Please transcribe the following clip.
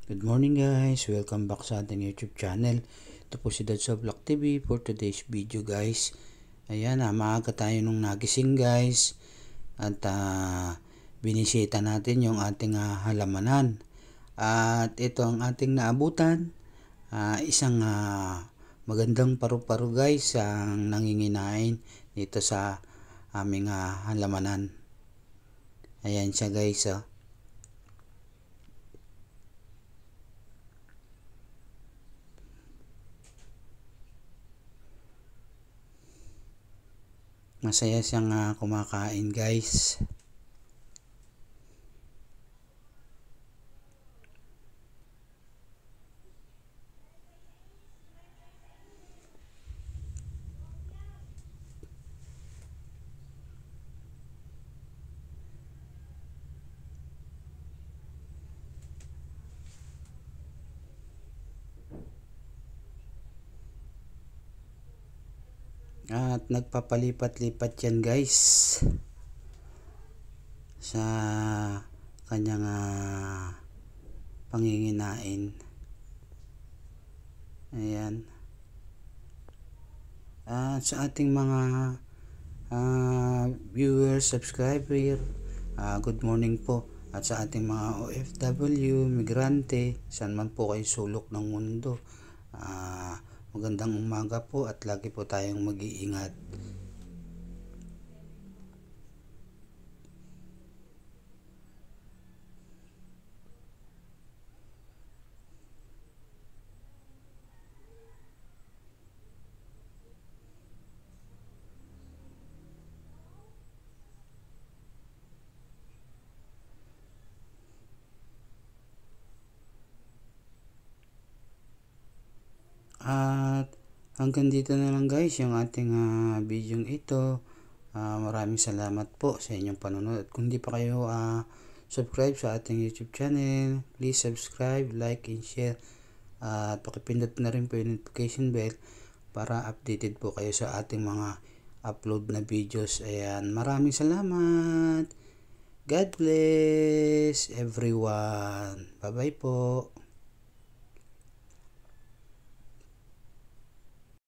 Good morning guys, welcome back sa ating YouTube channel. Ito po si Dadso Vlog TV for today's video guys. Ayan, maaga tayo nung nagising guys. At binisita natin yung ating halamanan. At ito ang ating naabutan. Isang magandang paru-paro guys ang nanginginain dito sa aming halamanan. Ayan siya guys. Masaya siyang kumakain guys. At nagpapalipat-lipat yan guys sa kanyang panginginain. Ayan. At sa ating mga viewers, subscriber, good morning po. At sa ating mga OFW, migrante, saan man po kayo sulok ng mundo, magandang umaga po at lagi po tayong mag-iingat. At hanggang dito na lang guys yung ating video ito. Maraming salamat po sa inyong panonood. At kung hindi pa kayo subscribe sa ating YouTube channel, please subscribe, like, and share. At pakipindot na rin po yung notification bell para updated po kayo sa ating mga upload na videos. Ayan, maraming salamat. God bless everyone. Bye bye po.